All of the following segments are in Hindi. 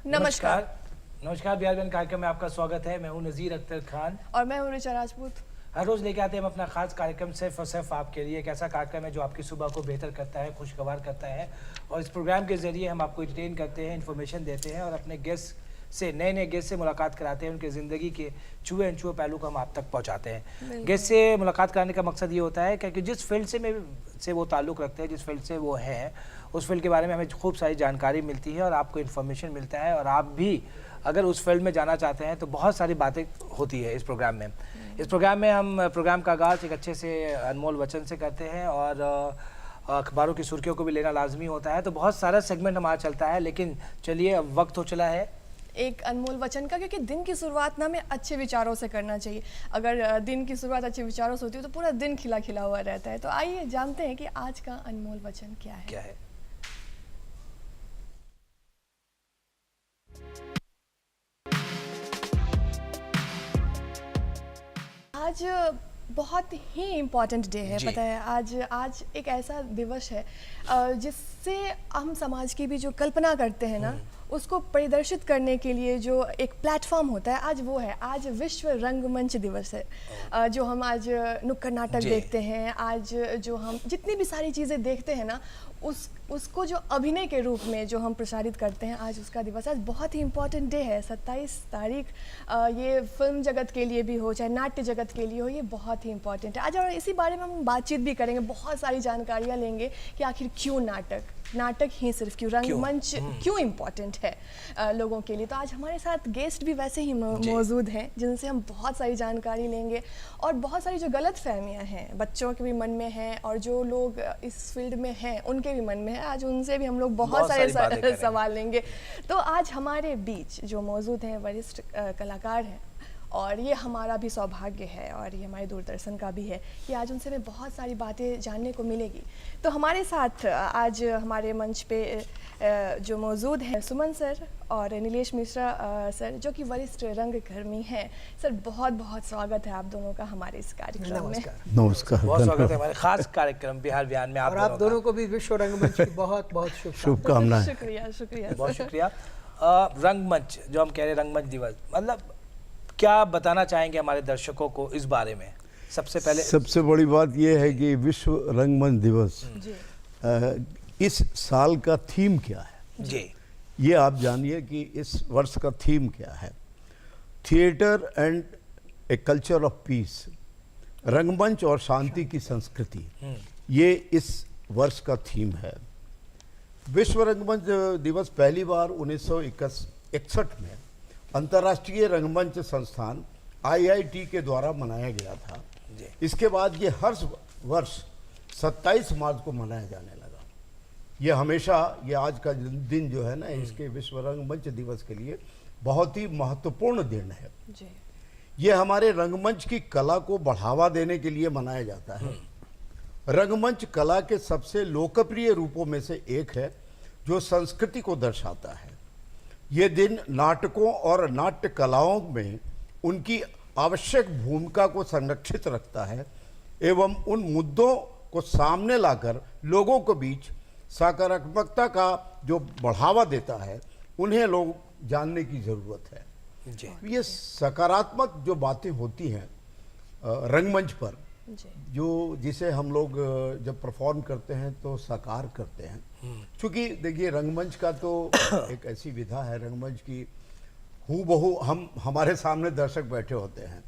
नमस्कार। नमस्कार बिहार बहन कार्यक्रम में आपका स्वागत है। मैं हूं नज़ीर अख्तर खान और मैं हूं ऋचा राजपूत। हर रोज लेके आते हैं हम अपना खास कार्यक्रम सिर्फ और सिर्फ आपके लिए। एक ऐसा कार्यक्रम है जो आपकी सुबह को बेहतर करता है, खुशगवार करता है। और इस प्रोग्राम के जरिए हम आपको एंटरटेन करते हैं, इन्फॉर्मेशन देते हैं और अपने गेस्ट से, नए गेस्ट से मुलाकात कराते हैं। उनके ज़िंदगी के छुए अनछुए पहलू को हम आप तक पहुंचाते हैं। गेस्ट से मुलाकात कराने का मकसद ये होता है क्योंकि जिस फील्ड से वो ताल्लुक़ रखते हैं, जिस फील्ड से वो हैं, उस फील्ड के बारे में हमें खूब सारी जानकारी मिलती है और आपको इन्फॉर्मेशन मिलता है। और आप भी अगर उस फील्ड में जाना चाहते हैं तो बहुत सारी बातें होती है इस प्रोग्राम में। इस प्रोग्राम में हम प्रोग्राम का आगाज़ एक अच्छे से अनमोल वचन से करते हैं और अखबारों की सुर्खियों को भी लेना लाजमी होता है। तो बहुत सारा सेगमेंट हमारा चलता है, लेकिन चलिए अब वक्त हो चला है एक अनमोल वचन का, क्योंकि दिन की शुरुआत ना हमें अच्छे विचारों से करना चाहिए। अगर दिन की शुरुआत अच्छे विचारों से होती है तो पूरा दिन खिला खिला हुआ रहता है। तो आइए जानते हैं कि आज का अनमोल वचन क्या है। आज बहुत ही इम्पॉर्टेंट डे है, पता है। आज एक ऐसा दिवस है जिससे हम समाज की भी जो कल्पना करते हैं ना, उसको प्रदर्शित करने के लिए जो एक प्लेटफॉर्म होता है, आज वो है। आज विश्व रंगमंच दिवस है। जो हम आज नुक्कड़ नाटक देखते हैं, आज जो हम जितनी भी सारी चीज़ें देखते हैं ना, उसको जो अभिनय के रूप में जो हम प्रसारित करते हैं, आज उसका दिवस। आज बहुत ही इम्पॉर्टेंट डे है, 27 तारीख। ये फिल्म जगत के लिए भी हो, चाहे नाट्य जगत के लिए हो, ये बहुत ही इम्पॉर्टेंट है आज। और इसी बारे में हम बातचीत भी करेंगे, बहुत सारी जानकारियाँ लेंगे कि आखिर क्यों नाटक ही सिर्फ क्यों, रंगमंच क्यों इम्पॉर्टेंट है लोगों के लिए। तो आज हमारे साथ गेस्ट भी वैसे ही मौजूद हैं जिनसे हम बहुत सारी जानकारी लेंगे। और बहुत सारी जो गलत फहमियाँ हैं बच्चों के भी मन में हैं और जो लोग इस फील्ड में हैं उनके भी मन में है, आज उनसे भी हम लोग बहुत सारे सवाल लेंगे। तो आज हमारे बीच जो मौजूद हैं वरिष्ठ कलाकार हैं, और ये हमारा भी सौभाग्य है और ये हमारे दूरदर्शन का भी है कि आज उनसे हमें बहुत सारी बातें जानने को मिलेगी। तो हमारे साथ आज हमारे मंच पे जो मौजूद हैं सुमन सर और नीलेश मिश्रा सर, जो कि वरिष्ठ रंगकर्मी हैं। सर बहुत बहुत स्वागत है आप दोनों का हमारे इस कार्यक्रम में। नमस्कार, बहुत स्वागत है हमारे खास कार्यक्रम बिहार बयान में। आप दोनों को भी विश्व रंगमंच की बहुत बहुत शुभकामनाएं। शुक्रिया बहुत शुक्रिया। रंगमंच जो हम कह रहे हैं, रंगमंच दिवस, मतलब क्या बताना चाहेंगे हमारे दर्शकों को इस बारे में? सबसे बड़ी बात यह है कि विश्व रंगमंच दिवस इस साल का थीम क्या है जी, ये आप जानिए कि इस वर्ष का थीम क्या है। Theatre and a culture of peace, रंगमंच और शांति की संस्कृति, ये इस वर्ष का थीम है। विश्व रंगमंच दिवस पहली बार 1961 में अंतर्राष्ट्रीय रंगमंच संस्थान IIT के द्वारा मनाया गया था। इसके बाद ये हर वर्ष 27 मार्च को मनाया जाने लगा। ये हमेशा, ये आज का दिन जो है ना, इसके विश्व रंगमंच दिवस के लिए बहुत ही महत्वपूर्ण दिन है। ये हमारे रंगमंच की कला को बढ़ावा देने के लिए मनाया जाता है। रंगमंच कला के सबसे लोकप्रिय रूपों में से एक है जो संस्कृति को दर्शाता है। ये दिन नाटकों और नाट्य कलाओं में उनकी आवश्यक भूमिका को संरक्षित रखता है एवं उन मुद्दों को सामने लाकर लोगों के बीच सकारात्मकता का जो बढ़ावा देता है, उन्हें लोग जानने की ज़रूरत है। ये सकारात्मक जो बातें होती हैं रंगमंच पर, जो जिसे हम लोग जब परफॉर्म करते हैं तो साकार करते हैं। क्योंकि देखिए, रंगमंच का तो एक ऐसी विधा है, रंगमंच की हूबहू हमारे सामने दर्शक बैठे होते हैं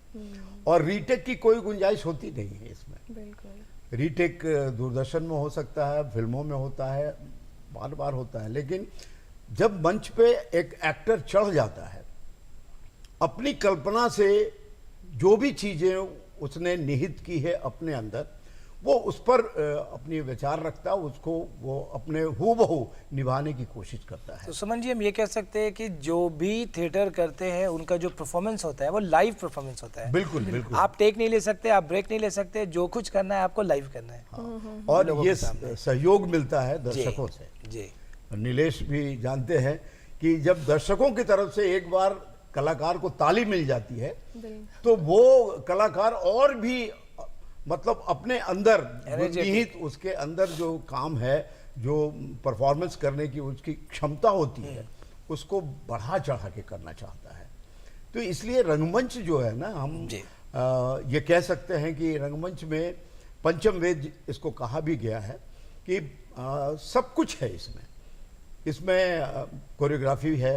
और रीटेक की कोई गुंजाइश होती नहीं है इसमें। बिल्कुल। रीटेक दूरदर्शन में हो सकता है, फिल्मों में होता है, बार बार होता है, लेकिन जब मंच पे एक एक्टर चढ़ जाता है, अपनी कल्पना से जो भी चीज़ें उसने निहित की है अपने अंदर, वो उस पर अपनी विचार रखता है, उसको वो अपने हूबहू निभाने की कोशिश करता है। तो सुमन जी, हम ये कह सकते हैं कि जो भी थिएटर करते हैं उनका जो परफॉर्मेंस होता है वो लाइव परफॉर्मेंस होता है। बिल्कुल बिल्कुल। आप टेक नहीं ले सकते, आप ब्रेक नहीं ले सकते, जो कुछ करना है आपको लाइव करना है। और ये सहयोग मिलता है दर्शकों से। जी, नीलेश भी जानते हैं कि जब दर्शकों की तरफ से एक बार कलाकार को ताली मिल जाती है तो वो कलाकार और भी मतलब अपने अंदर निहित उसके अंदर जो काम है, जो परफॉर्मेंस करने की उसकी क्षमता होती है, उसको बढ़ा चढ़ा के करना चाहता है। तो इसलिए रंगमंच जो है ना, हम ये कह सकते हैं कि रंगमंच में पंचम वेद इसको कहा भी गया है कि सब कुछ है इसमें। इसमें कोरियोग्राफी है,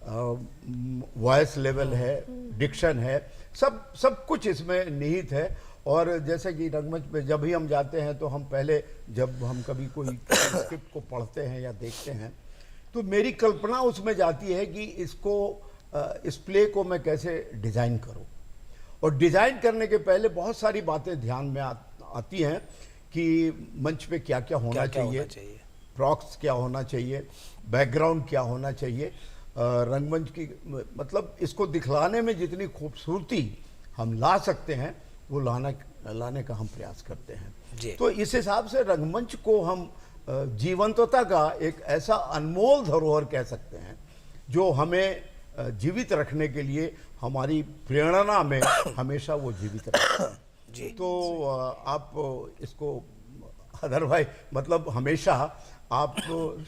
वॉइस लेवल है, डिक्शन है, सब कुछ इसमें निहित है। और जैसे कि रंगमंच पे जब भी हम जाते हैं तो हम पहले जब हम कभी कोई स्क्रिप्ट को पढ़ते हैं या देखते हैं तो मेरी कल्पना उसमें जाती है कि इसको इस प्ले को मैं कैसे डिज़ाइन करूं। और डिज़ाइन करने के पहले बहुत सारी बातें ध्यान में आती हैं कि मंच पे क्या क्या होना चाहिए, प्रॉक्स क्या होना चाहिए, बैकग्राउंड क्या होना चाहिए, रंगमंच की मतलब इसको दिखलाने में जितनी खूबसूरती हम ला सकते हैं वो लाने का हम प्रयास करते हैं। तो इस हिसाब से रंगमंच को हम जीवंतता का एक ऐसा अनमोल धरोहर कह सकते हैं जो हमें जीवित रखने के लिए हमारी प्रेरणा में हमेशा वो जीवित रहता है। तो आप इसको अदरवाइज मतलब हमेशा आप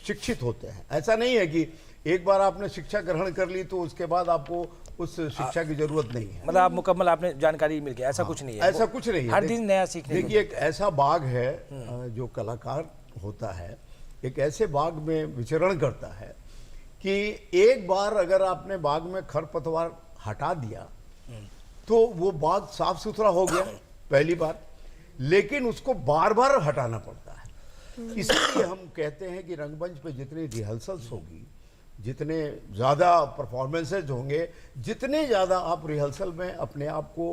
शिक्षित होते हैं। ऐसा नहीं है कि एक बार आपने शिक्षा ग्रहण कर ली तो उसके बाद आपको उस शिक्षा की जरूरत नहीं है। मतलब आप मुकम्मल आपने जानकारी मिल गया, ऐसा कुछ नहीं है। ऐसा कुछ नहीं है, हर दिन नया सीखने। देखिए एक ऐसा बाग है जो कलाकार होता है, एक ऐसे बाग में विचरण करता है कि एक बार अगर आपने बाग में खरपतवार हटा दिया तो वो बाग साफ सुथरा हो गया पहली बार, लेकिन उसको बार बार हटाना पड़ता है। इसलिए हम कहते हैं कि रंगमंच पे जितनी रिहर्सल्स होगी, जितने ज़्यादा परफॉर्मेंसेज होंगे, जितने ज़्यादा आप रिहर्सल में अपने आप को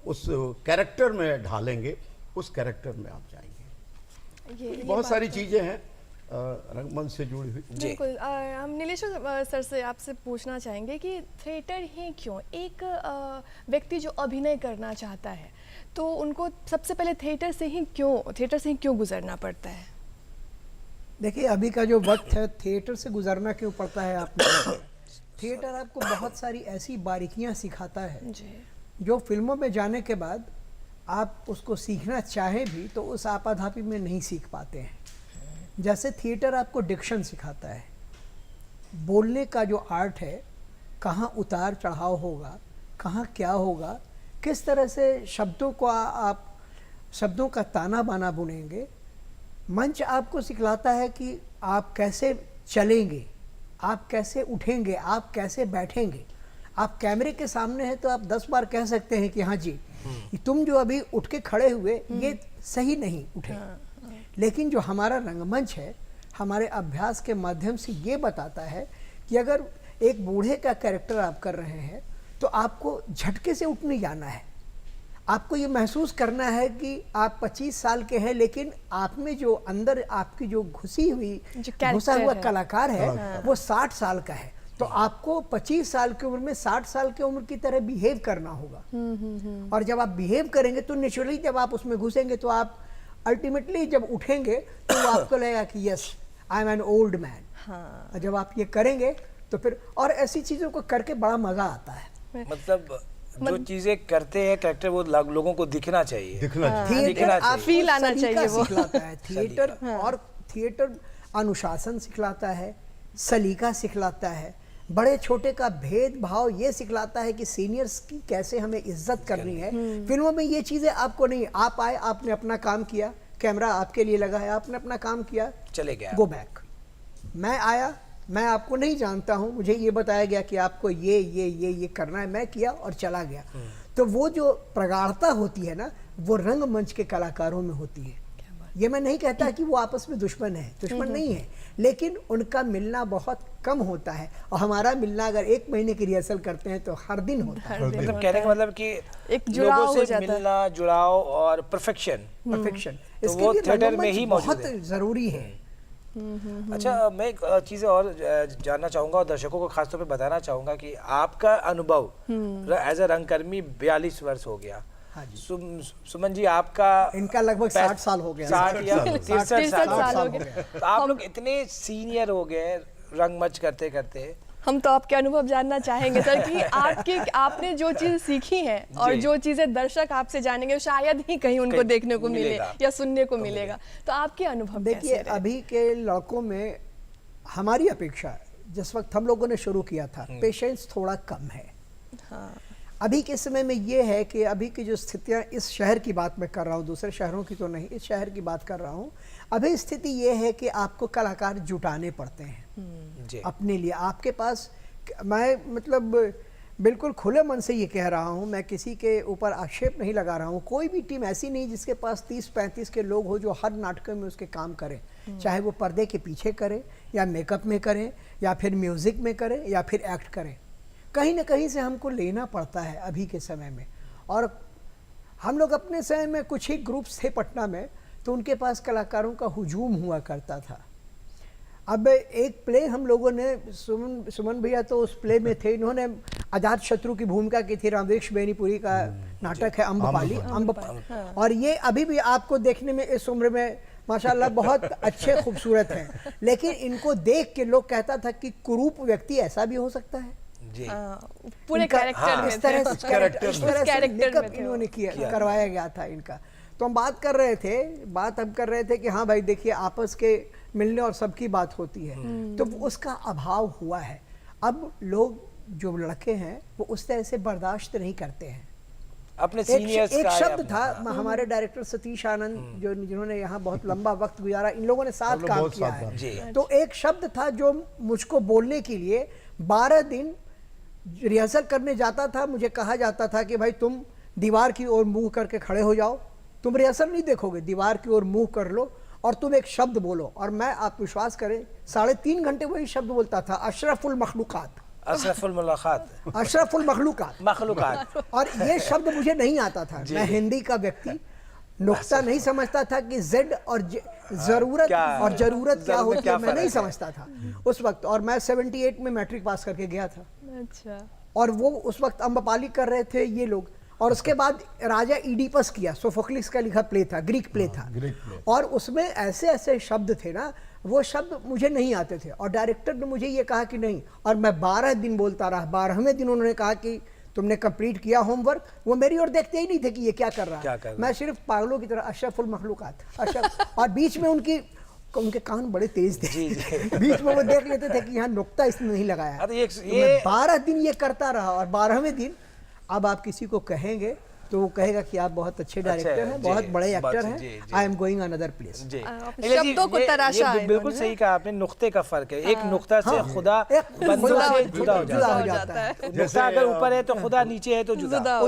उस कैरेक्टर में ढालेंगे, उस कैरेक्टर में आप जाएंगे। ये बहुत सारी चीज़ें हैं रंगमंच से जुड़ी हुई। बिल्कुल। हम नीलेश्वर सर से आपसे पूछना चाहेंगे कि थिएटर ही क्यों? एक व्यक्ति जो अभिनय करना चाहता है तो उनको सबसे पहले थिएटर से ही क्यों गुजरना पड़ता है? देखिए अभी का जो वक्त है, थिएटर से गुजरना क्यों पड़ता है आपने थिएटर आपको बहुत सारी ऐसी बारीकियां सिखाता है जो फिल्मों में जाने के बाद आप उसको सीखना चाहें भी तो उस आपाधापी में नहीं सीख पाते हैं। जैसे थिएटर आपको डिक्शन सिखाता है, बोलने का जो आर्ट है, कहाँ उतार चढ़ाव होगा, कहाँ क्या होगा, किस तरह से शब्दों को आप शब्दों का ताना बाना बुनेंगे। मंच आपको सिखलाता है कि आप कैसे चलेंगे, आप कैसे उठेंगे, आप कैसे बैठेंगे। आप कैमरे के सामने हैं तो आप 10 बार कह सकते हैं कि हाँ जी तुम जो अभी उठ के खड़े हुए ये सही नहीं उठे। लेकिन जो हमारा रंगमंच है हमारे अभ्यास के माध्यम से ये बताता है कि अगर एक बूढ़े का कैरेक्टर आप कर रहे हैं तो आपको झटके से उठ नहीं जाना है। आपको ये महसूस करना है कि आप 25 साल के हैं, लेकिन आप में जो अंदर आपकी जो घुसा हुआ कलाकार है वो 60 साल का है। तो आपको 25 साल की उम्र में 60 साल की उम्र की तरह बिहेव करना होगा। और जब आप बिहेव करेंगे तो नेचुरली जब आप उसमें घुसेंगे तो आप अल्टीमेटली जब उठेंगे तो वो आपको लगेगा कि yes I am an old man. जब आप ये करेंगे तो फिर और ऐसी चीज़ों को करके बड़ा मज़ा आता है। मतलब जो चीजें करते हैं कैरेक्टर वो लोगों को दिखना चाहिए, थिएटर फील आना चाहिए वो सिखलाता है। थिएटर और थिएटर अनुशासन सिखलाता है, सलीका सिखलाता है, बड़े छोटे का भेदभाव ये सिखलाता है कि सीनियर्स की कैसे हमें इज्जत करनी है। फिल्मों में ये चीज़ें आपको नहीं, आप आए आपने अपना काम किया, कैमरा आपके लिए लगा है, आपने अपना काम किया, चले गया, गो बैक। मैं आया, मैं आपको नहीं जानता हूँ, मुझे ये बताया गया कि आपको ये करना है, मैं किया और चला गया। तो वो जो प्रगाढ़ता होती है ना वो रंगमंच के कलाकारों में होती है। ये मैं नहीं कहता कि वो आपस में दुश्मन है, दुश्मन नहीं है, लेकिन उनका मिलना बहुत कम होता है। और हमारा मिलना अगर 1 महीने की रिहर्सल करते हैं तो हर दिन होता है। मतलब कहने का मतलब कि एक जुड़ाव लोगों हो से जाता मिलना, जुड़ाव और परफेक्शन तो वो थिएटर में ही मौजूद बहुत है। जरूरी है। अच्छा, मैं एक चीज़ और जानना चाहूँगा और दर्शकों को खासतौर पे बताना चाहूँगा कि आपका अनुभव एज अ रंगकर्मी 42 वर्ष हो गया। सुमन जी आपका इनका लगभग 60 साल हो गया, 60 या 63 साल हो गया। तो आप लोग इतने सीनियर हो गए रंगमंच करते करते। हम तो आपके अनुभव जानना चाहेंगे सर कि आपने जो चीज़ सीखी है और जो चीज़ें दर्शक आपसे जानेंगे शायद ही कहीं उनको देखने को मिले या सुनने को मिलेगा। तो आपके अनुभव देखिए अभी के लड़कों में हमारी अपेक्षा जिस वक्त हम लोगों ने शुरू किया था, पेशेंस थोड़ा कम है। अभी के समय में ये है कि अभी की जो स्थितियाँ, इस शहर की बात मैं कर रहा हूँ, दूसरे शहरों की तो नहीं, इस शहर की बात कर रहा हूँ। अभी स्थिति ये है कि आपको कलाकार जुटाने पड़ते हैं अपने लिए। आपके पास, मैं मतलब बिल्कुल खुले मन से ये कह रहा हूँ, मैं किसी के ऊपर आक्षेप नहीं लगा रहा हूँ, कोई भी टीम ऐसी नहीं जिसके पास 30-35 के लोग हो जो हर नाटक में उसके काम करें, चाहे वो पर्दे के पीछे करें या मेकअप में करें या फिर म्यूज़िक में करें या फिर एक्ट करें। कहीं ना कहीं से हमको लेना पड़ता है अभी के समय में। और हम लोग अपने समय में कुछ ही ग्रुप्स थे पटना में, तो उनके पास कलाकारों का हुजूम हुआ करता था। अब एक प्ले हम लोगों ने, सुमन भैया तो उस प्ले में थे, इन्होंने अजात शत्रु की भूमिका की थी। रामवेश बेनीपुरी का नाटक है अम्बपाली। और ये अभी भी आपको देखने में इस उम्र में माशाल्लाह बहुत अच्छे खूबसूरत हैं, लेकिन इनको देख के लोग कहता था कि कुरूप व्यक्ति ऐसा भी हो सकता है। पूरे कैरेक्टर में इस तरह से मेकअप इन्होंने किया, करवाया गया था इनका। तो हम बात कर रहे थे कि हाँ भाई देखिए, आपस के मिलने और सबकी बात होती है, तो उसका अभाव हुआ है। अब लोग जो लड़के हैं वो उस तरह से बर्दाश्त नहीं करते हैं। अपने सीनियर्स एक का शब्द था, हमारे डायरेक्टर सतीश आनंद जिन्होंने यहाँ बहुत लंबा वक्त गुजारा, इन लोगों ने साथ काम किया है। तो एक शब्द था जो मुझको बोलने के लिए 12 दिन रिहर्सल करने जाता था। मुझे कहा जाता था कि भाई तुम दीवार की ओर मुंह करके खड़े हो जाओ, तुम रिहर्सल नहीं देखोगे, दीवार की ओर मुंह कर लो और तुम एक शब्द बोलो। और मैं, आप विश्वास करें, 3.5 घंटे वही शब्द बोलता था, अशरफुल मखलूकात, अशरफुल मुलाकात, अशरफुल मखलूकात, मखलूकात। और ये शब्द मुझे नहीं आता था। मैं हिंदी का व्यक्ति, नुक्ता नहीं समझता था कि जेड और जरूरत और जरूरत क्या होती है, मैं नहीं समझता था उस वक्त। और मैं 78 में मैट्रिक पास करके गया था। अच्छा। और वो उस वक्त अम्बपाली कर रहे थे ये लोग। और उसके बाद राजा इडिपस किया, सोफोक्लिस का लिखा प्ले था, ग्रीक प्ले था। और उसमें ऐसे ऐसे शब्द थे ना, वो शब्द मुझे नहीं आते थे। और डायरेक्टर ने मुझे ये कहा कि नहीं, और मैं 12 दिन बोलता रहा। 12वें दिन उन्होंने कहा कि तुमने कंप्लीट किया होमवर्क। वो मेरी ओर देखते ही नहीं थे कि ये क्या कर रहा है। मैं सिर्फ पागलों की तरह अशरफुल मखलूकात, अशरफ। और बीच में उनके कान बड़े तेज थे। बीच में वो देख लेते थे कि यहाँ नुक्ता इसने नहीं लगाया। मैं 12 दिन ये करता रहा। और 12वें दिन अब आप किसी को कहेंगे तो वो कहेगा कि आप बहुत अच्छे डायरेक्टर हैं, बहुत बड़े एक्टर हैं, I am going another place. शब्दों को तराशा है। बिल्कुल सही कहा आपने, नुक्ते का फर्क है। एक नुक्ता से खुदा बंदों से जुदा हो जाता है। नुक्ता अगर ऊपर है तो खुदा, नीचे है तो जुदा।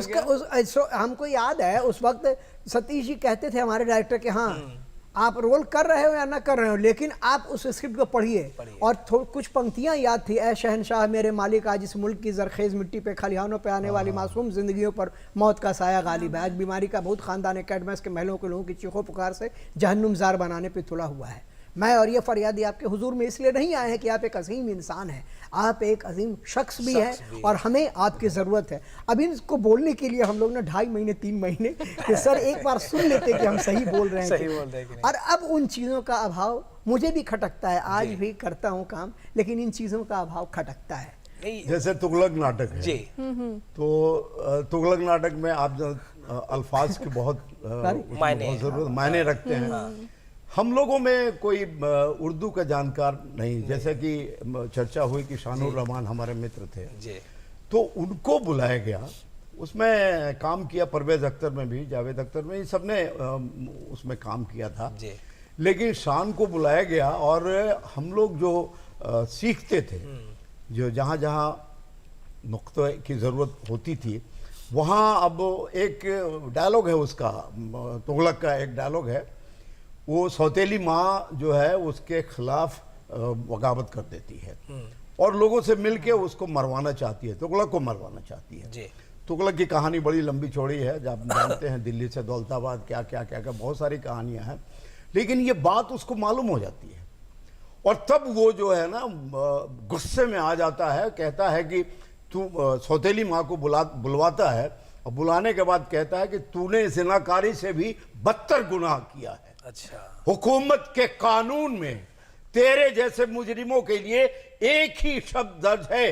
हमको याद है उस वक्त सतीश जी कहते थे हमारे डायरेक्टर के, हाँ आप रोल कर रहे हो या ना कर रहे हो, लेकिन आप उस स्क्रिप्ट को पढ़िए। और कुछ पंक्तियां याद थी, ऐ शहनशाह मेरे मालिक, आज इस मुल्क की जरखेज मिट्टी पे खलिहानों पे आने वाली मासूम जिंदगियों पर मौत का साया गालिब है। आज बीमारी का बहुत खानदान कैडमस के महलों के लोगों की चीखों पुकार से जहन्नुमजार बनाने पे तुला हुआ है। मैं और ये फरियादी आपके हुजूर में इसलिए नहीं आए हैं कि आप एक अजीम इंसान हैं, आप एक अजीम शख्स भी हैं और हमें आपकी ज़रूरत है। अभी इसको बोलने के लिए हम लोग ने 2.5 महीने 3 महीने कि सर एक बार सुन लेते कि हम सही बोल रहे हैं। और अब उन चीज़ों का अभाव मुझे भी खटकता है। आज भी करता हूँ काम, लेकिन इन चीज़ों का अभाव खटकता है। जैसे तुगलक नाटक है, तो तुगलक नाटक में आप अल्फाज के बहुत मायने रखते हैं। हम लोगों में कोई उर्दू का जानकार नहीं, जैसे कि चर्चा हुई कि शानुर रहमान हमारे मित्र थे, तो उनको बुलाया गया, उसमें काम किया। परवेज अख्तर में भी, जावेद अख्तर में, सब ने उसमें काम किया था। लेकिन शान को बुलाया गया और हम लोग जो सीखते थे, जो जहाँ जहाँ नुक्ते की ज़रूरत होती थी, वहाँ अब एक डायलॉग है उसका, तुगलक का एक डायलॉग है, वो सौतेली माँ जो है उसके खिलाफ बगावत कर देती है और लोगों से मिलके उसको मरवाना चाहती है, तुगलक को मरवाना चाहती है। तुगलक की कहानी बड़ी लंबी चौड़ी है, जब आप जानते हैं दिल्ली से दौलताबाद क्या क्या क्या क्या बहुत सारी कहानियां हैं। लेकिन ये बात उसको मालूम हो जाती है और तब वो जो है ना गुस्से में आ जाता है, कहता है कि तू, सौतेली माँ को बुलवाता है और बुलाने के बाद कहता है कि तूने ज़िनाकारी से भी बदतर गुनाह किया है। अच्छा। हुकूमत के कानून में तेरे जैसे मुजरिमों के लिए एक ही शब्द दर्ज है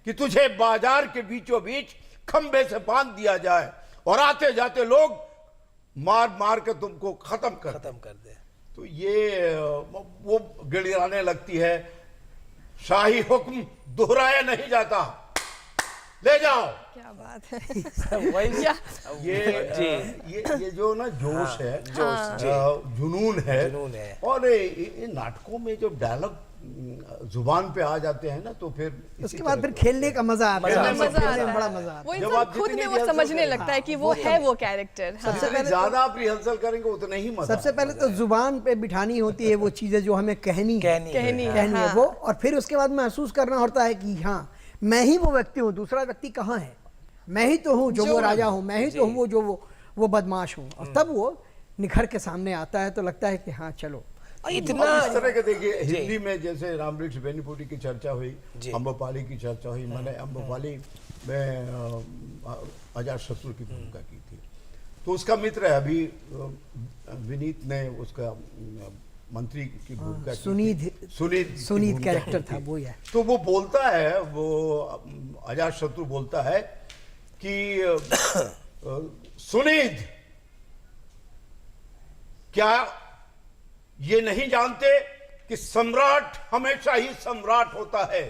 कि तुझे बाजार के बीचों बीच खंबे से बांध दिया जाए और आते जाते लोग मार मार के तुमको खत्म कर दे। तो ये वो गिड़गिड़ाने लगती है, शाही हुक्म दोहराया नहीं जाता, ले जाओ। क्या बात है। वही या ये जो ना जोश है, जोश, जुनून है, जुनून है। और इन नाटकों में जो डायलॉग जुबान पे आ जाते हैं ना, तो फिर उसके बाद फिर खेलने का मजा आता है, मजा मजा खेलने में आता बड़ा है। मजा आता वो जब इंसान आप खुद जितनी में वो रिहर्सल समझने करें, लगता है कि वो है वो कैरेक्टर। हाँ। जितनी ज्यादा आप रिहर्सल करेंगे उतना ही मजा। सबसे पहले तो जुबान पे बिठानी होती है वो चीजें जो हमें कहनी कहनी कहनी है, कहनी है हाँ। वो, और फिर उसके बाद महसूस करना होता है कि हाँ मैं ही वो व्यक्ति हूँ, दूसरा व्यक्ति कहाँ है, मैं ही तो हूँ जो वो राजा हूँ, मैं ही तो हूँ वो जो वो बदमाश हूँ, और तब वो निखर के सामने आता है तो लगता है कि हाँ चलो। और इस इतना तरह के देखिए, हिंदी में जैसे रामवृक्ष बेनीपुरी की चर्चा हुई, जी। अम्बपाली की चर्चा हुई, मैंने अम्बपाली में अजातशत्रु की भूमिका की थी, तो उसका मित्र है अभी विनीत ने उसका मंत्री की भूमिका की थी। सुनीत की कैरेक्टर भूमिका था की थी। वो है। तो वो बोलता है, वो अजातशत्रु बोलता है कि सुनीत, क्या ये नहीं जानते कि सम्राट हमेशा ही सम्राट होता है,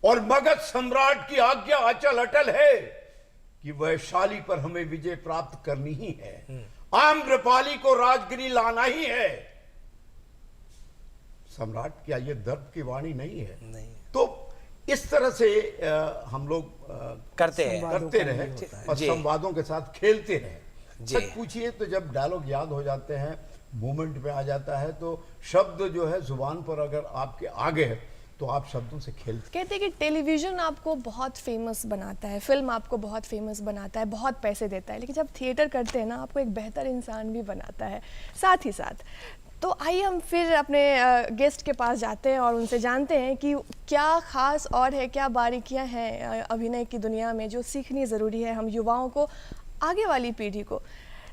और मगध सम्राट की आज्ञा अचल अटल है कि वैशाली पर हमें विजय प्राप्त करनी ही है, आम्रपाली को राजगिरी लाना ही है। सम्राट, क्या ये दर्प की वाणी नहीं है? नहीं। तो इस तरह से हम लोग करते हैं। करते रहे और जी। संवादों के साथ खेलते रहे। जी। सच पूछिए तो जब डायलॉग याद हो जाते हैं, मूवमेंट में आ जाता है, तो शब्द जो है जुबान पर अगर आपके आ गए तो आप शब्दों से खेलते। कहते हैं कि टेलीविजन आपको बहुत फेमस बनाता है, फिल्म आपको बहुत फेमस बनाता है, बहुत पैसे देता है, लेकिन जब थिएटर करते हैं ना, आपको एक बेहतर इंसान भी बनाता है साथ ही साथ। तो आइए हम फिर अपने गेस्ट के पास जाते हैं और उनसे जानते हैं कि क्या ख़ास और है, क्या बारीकियां हैं अभिनय की दुनिया में जो सीखनी ज़रूरी है हम युवाओं को, आगे वाली पीढ़ी को।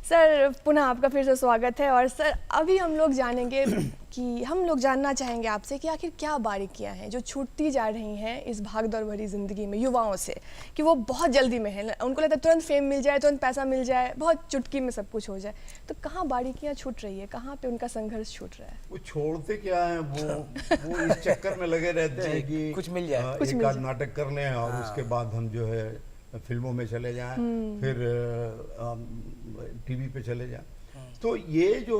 सर पुनः आपका फिर से स्वागत है। और सर अभी हम लोग जानेंगे कि हम लोग जानना चाहेंगे आपसे कि आखिर क्या बारीकियां हैं जो छूटती जा रही हैं इस भागदौड़ भरी ज़िंदगी में युवाओं से, कि वो बहुत जल्दी में है, उनको लगता है तुरंत फेम मिल जाए, तुरंत पैसा मिल जाए, बहुत चुटकी में सब कुछ हो जाए। तो कहाँ बारीकियां छूट रही है, कहाँ पे उनका संघर्ष छूट रहा है? वो छोड़ते क्या है, वो इस चक्कर में लगे रहते हैं कि कुछ मिल जाए, एक आध नाटक कर लें और उसके बाद हम जो है फिल्मों में चले जाएं, फिर टीवी पे चले जाएं। तो ये जो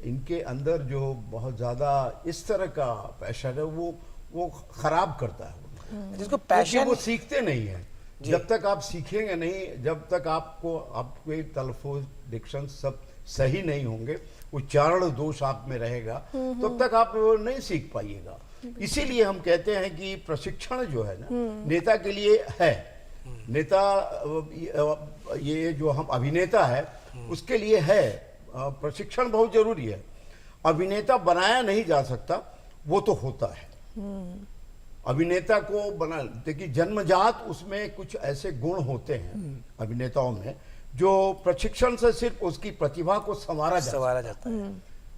इनके अंदर जो बहुत ज़्यादा इस तरह का पैशन है, वो खराब करता है जिसको क्योंकि पैशन, वो सीखते नहीं है। जब तक आप सीखेंगे नहीं, जब तक आपके तलफ़ुज़, डिक्शन सब सही नहीं होंगे, उच्चारण दोष आप में रहेगा, तब तक आप नहीं सीख पाइएगा। इसीलिए हम कहते हैं कि प्रशिक्षण जो है ना, नेता के लिए है। नेता, ये जो हम अभिनेता है उसके लिए है, प्रशिक्षण बहुत जरूरी है। अभिनेता बनाया नहीं जा सकता, वो तो होता है। अभिनेता को बना, देखिए जन्मजात उसमें कुछ ऐसे गुण होते हैं अभिनेताओं में जो प्रशिक्षण से सिर्फ उसकी प्रतिभा को संवारा जाता है।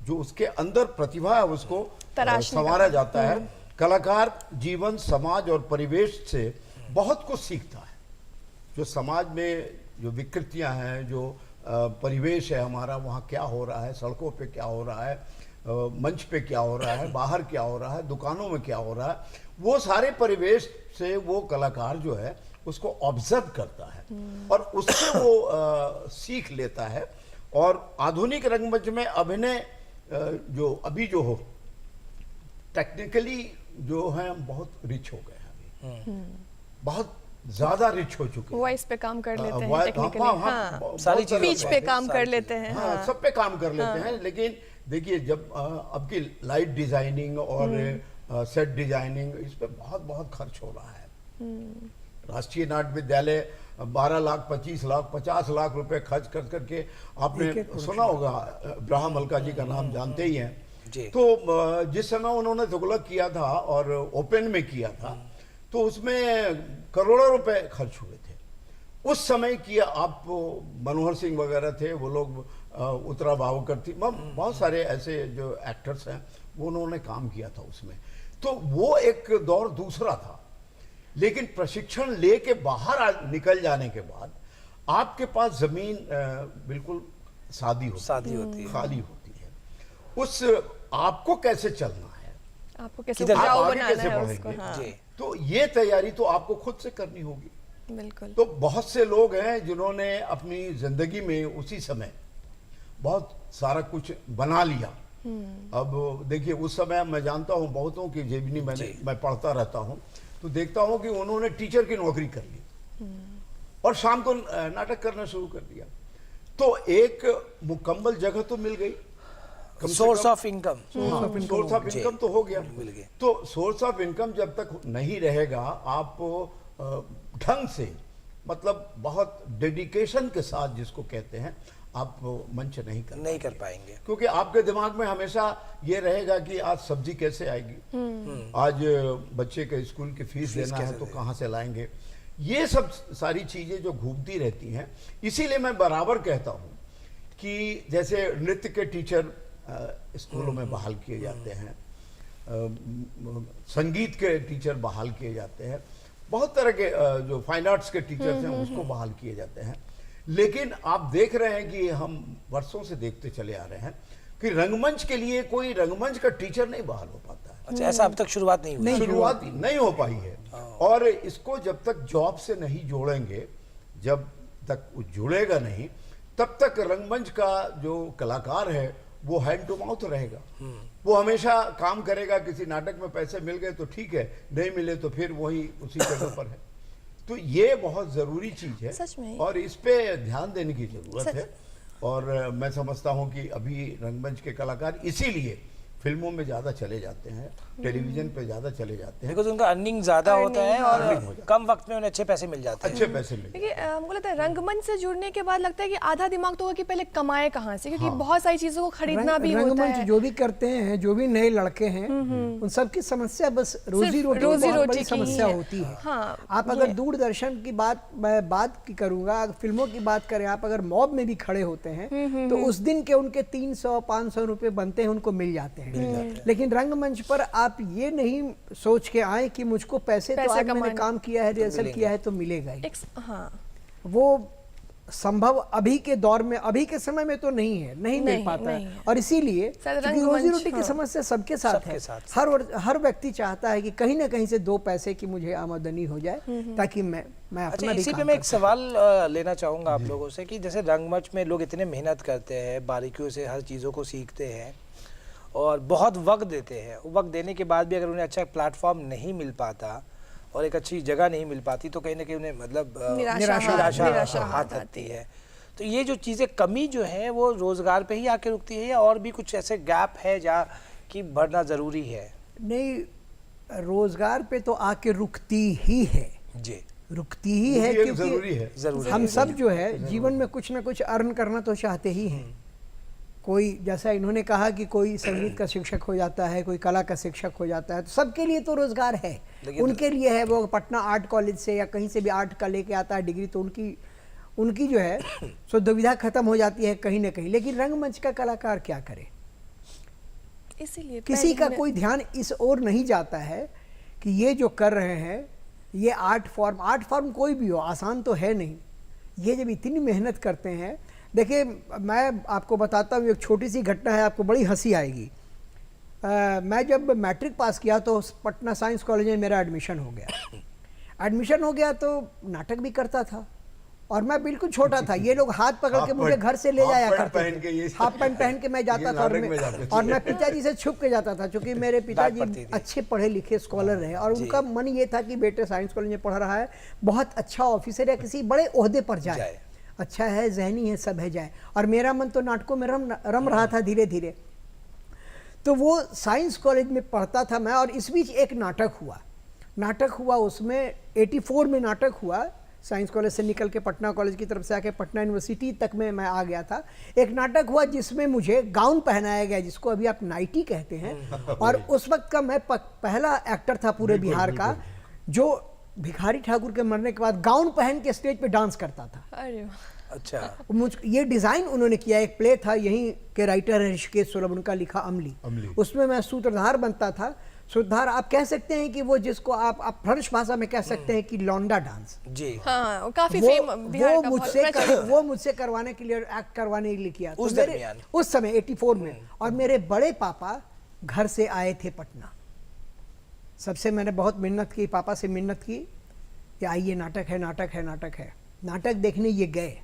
जो उसके अंदर प्रतिभा है उसको संवारा जाता है। कलाकार जीवन, समाज और परिवेश से बहुत कुछ सीखता है। जो समाज में जो विकृतियां हैं, जो परिवेश है हमारा, वहाँ क्या हो रहा है, सड़कों पे क्या हो रहा है, मंच पे क्या हो रहा है, बाहर क्या हो रहा है, दुकानों में क्या हो रहा है, वो सारे परिवेश से वो कलाकार जो है उसको ऑब्जर्व करता है और उससे वो सीख लेता है। और आधुनिक रंगमंच में अभिनय जो अभी जो हो, टेक्निकली जो है हम बहुत रिच हो गए हैं अभी, बहुत ज्यादा रिच हो चुके हैं। वॉइस पे काम कर लेते हैं, टेक्निकली, हाँ, सारी चीज़ों स्पीच पे काम कर लेते हैं, हाँ, सब पे काम कर लेते हैं। लेकिन देखिए जब अब की लाइट डिजाइनिंग और सेट डिजाइनिंग, इस पे बहुत बहुत खर्च हो रहा है। राष्ट्रीय नाट्य विद्यालय 12 लाख, 25 लाख, 50 लाख रुपए खर्च कर करके, आपने सुना होगा, इब्राहिम हल्का जी का नाम जानते ही हैं। तो जिस समय उन्होंने तुगलक किया था और ओपन में किया था, तो उसमें करोड़ों रुपए खर्च हुए थे। उस समय किया, आप मनोहर सिंह वगैरह थे, वो लोग उत्तरा भावकर थी, बहुत सारे ऐसे जो एक्टर्स हैं, वो उन्होंने काम किया था उसमें। तो वो एक दौर दूसरा था। लेकिन प्रशिक्षण लेके बाहर निकल जाने के बाद आपके पास जमीन बिल्कुल सादी होती है, खाली होती है। उस आपको कैसे चलना है, आपको कैसे किधर उपजाऊ आप आगे बनाना कैसे है बढ़ेंगे? उसको। हाँ, जी तो ये तैयारी तो आपको खुद से करनी होगी। बिल्कुल। तो बहुत से लोग हैं जिन्होंने अपनी जिंदगी में उसी समय बहुत सारा कुछ बना लिया। अब देखिए उस समय मैं जानता हूँ बहुतों की जीवनी मैं पढ़ता रहता हूँ तो देखता हूँ कि उन्होंने टीचर की नौकरी कर ली और शाम को नाटक करना शुरू कर दिया। तो एक मुकम्मल जगह तो मिल गई, source of income. Source of income तो हो गया। मिल गया। तो सोर्स ऑफ इनकम जब तक नहीं रहेगा आप ढंग से मतलब बहुत डेडिकेशन के साथ जिसको कहते हैं आप मंच नहीं कर पाएंगे क्योंकि आपके दिमाग में हमेशा ये रहेगा कि आज सब्जी कैसे आएगी, आज बच्चे के स्कूल की फीस देना है तो कहाँ से लाएंगे। ये सब सारी चीजें जो घूमती रहती हैं। इसीलिए मैं बराबर कहता हूँ कि जैसे नृत्य के टीचर स्कूलों में बहाल किए जाते हैं, संगीत के टीचर बहाल किए जाते हैं, बहुत तरह के जो फाइन आर्ट्स के टीचर्स हैं उसको बहाल किए जाते हैं। लेकिन आप देख रहे हैं कि हम वर्षों से देखते चले आ रहे हैं कि रंगमंच के लिए कोई रंगमंच का टीचर नहीं बहाल हो पाता है। अच्छा, ऐसा अब तक शुरुआत नहीं हुई? शुरुआत नहीं हो पाई है। और इसको जब तक जॉब से नहीं जोड़ेंगे, जब तक वो जुड़ेगा नहीं, तब तक रंगमंच का जो कलाकार है वो हैंड टू माउथ रहेगा। वो हमेशा काम करेगा, किसी नाटक में पैसे मिल गए तो ठीक है, नहीं मिले तो फिर वही उसी जगह पर है। तो ये बहुत जरूरी चीज है सच में। और इस पे ध्यान देने की जरूरत है। और मैं समझता हूँ कि अभी रंगमंच के कलाकार इसीलिए फिल्मों में ज्यादा चले जाते हैं, टेलीविजन पे ज्यादा चले जाते हैं, बिकॉज उनका अर्निंग ज्यादा होता है और कम वक्त में उन्हें अच्छे पैसे मिल जाते हैं। अच्छे पैसे मिलते हैं। देखिए हमको लगता है रंगमंच से जुड़ने के बाद लगता है कि आधा दिमाग तो होगा कि पहले कमाए कहाँ से, क्योंकि बहुत सारी चीजों को खरीदना भी होता रंगमंच है। जो भी करते हैं, जो भी नए लड़के हैं, उन सब की समस्या बस रोजी रोटी बहुत बड़ी समस्या होती है। हाँ, आप अगर दूरदर्शन की बात की करूंगा, फिल्मों की बात करें, आप अगर मॉब में भी खड़े होते हैं तो उस दिन के उनके 300-500 रुपए बनते हैं, उनको मिल जाते हैं। लेकिन रंगमंच पर आप ये नहीं सोच के आए कि मुझको पैसे तो आज मैंने काम किया है, रिहर्सल किया है तो मिलेगा ही। हाँ, वो संभव अभी के दौर में, अभी के समय में तो नहीं है, नहीं मिल पाता है। और इसीलिए क्योंकि रोजी रोटी की समस्या सबके साथ है, हर व्यक्ति चाहता है कि कहीं ना कहीं से 2 पैसे की मुझे आमदनी हो जाए ताकि मैं अपना इसी पे मैं एक सवाल लेना चाहूंगा आप लोगों से कि जैसे रंगमंच में लोग इतने मेहनत करते हैं, बारीकियों से हर चीज़ों को सीखते हैं और बहुत वक्त देते हैं। वक्त देने के बाद भी अगर उन्हें अच्छा प्लेटफॉर्म नहीं मिल पाता और एक अच्छी जगह नहीं मिल पाती तो कहीं ना कहीं उन्हें मतलब निराशा हाथ आती है। तो ये जो चीज़ें कमी जो है वो रोजगार पे ही आके रुकती है या और भी कुछ ऐसे गैप है जहाँ की भरना ज़रूरी है? नहीं, रोजगार पे तो आके रुकती ही है जी, रुकती ही है क्योंकि जरूरी हम सब जो है जीवन में कुछ ना कुछ अर्न करना तो चाहते ही हैं। कोई जैसा इन्होंने कहा कि कोई संगीत का शिक्षक हो जाता है, कोई कला का शिक्षक हो जाता है, तो सबके लिए तो रोजगार है। उनके लिए है, वो पटना आर्ट कॉलेज से या कहीं से भी आर्ट का लेके आता है डिग्री तो उनकी जो है सो दुविधा खत्म हो जाती है कहीं ना कहीं। लेकिन रंगमंच का कलाकार क्या करे? इसीलिए किसी का कोई ध्यान इस ओर नहीं जाता है कि ये जो कर रहे हैं ये आर्ट फॉर्म कोई भी हो, आसान तो है नहीं। ये जब इतनी मेहनत करते हैं, देखिए मैं आपको बताता हूँ एक छोटी सी घटना है, आपको बड़ी हंसी आएगी। मैं जब मैट्रिक पास किया तो पटना साइंस कॉलेज में मेरा एडमिशन हो गया तो नाटक भी करता था और मैं बिल्कुल छोटा था। ये लोग हाथ पकड़ के मुझे घर से ले जाया करते थे, हाफ पैंट पहन के मैं जाता था और मैं पिताजी से छुप के जाता था, क्योंकि मेरे पिताजी अच्छे पढ़े लिखे स्कॉलर रहे और उनका मन ये था कि बेटे साइंस कॉलेज में पढ़ रहा है, बहुत अच्छा ऑफिसर या किसी बड़े ओहदे पर जाए, अच्छा है, जहनी है, सब है, जाए। और मेरा मन तो नाटकों में रम रहा था धीरे धीरे। तो वो साइंस कॉलेज में पढ़ता था मैं, और इस बीच एक नाटक हुआ उसमें 84 में नाटक हुआ। साइंस कॉलेज से निकल के पटना कॉलेज की तरफ से आके पटना यूनिवर्सिटी तक में मैं आ गया था। एक नाटक हुआ जिसमें मुझे गाउन पहनाया गया, जिसको अभी आप नाइटी कहते हैं, और उस वक्त का मैं पहला एक्टर था पूरे बिहार का जो भिखारी ठाकुर के मरने के बाद गाउन पहन के स्टेज पे डांस करता था। अरे अच्छा, ये डिजाइन उन्होंने किया। एक प्ले था, यहीं के राइटर है ऋषिकेश सुलभ, उनका लिखा अमली, उसमें मैं सूत्रधार बनता था। सूत्रधार आप कह सकते हैं कि वो जिसको आप फ्रेंच भाषा में कह सकते हैं कि लौंडा डांस। जी हाँ, काफी वो मुझसे करवाने के लिए, एक्ट करवाने के लिए किया उस समय 84 में। और मेरे बड़े पापा घर से आए थे पटना, सबसे मैंने बहुत मिन्नत की, पापा से मिन्नत की कि आइए नाटक है, नाटक है, नाटक है। नाटक देखने ये गए,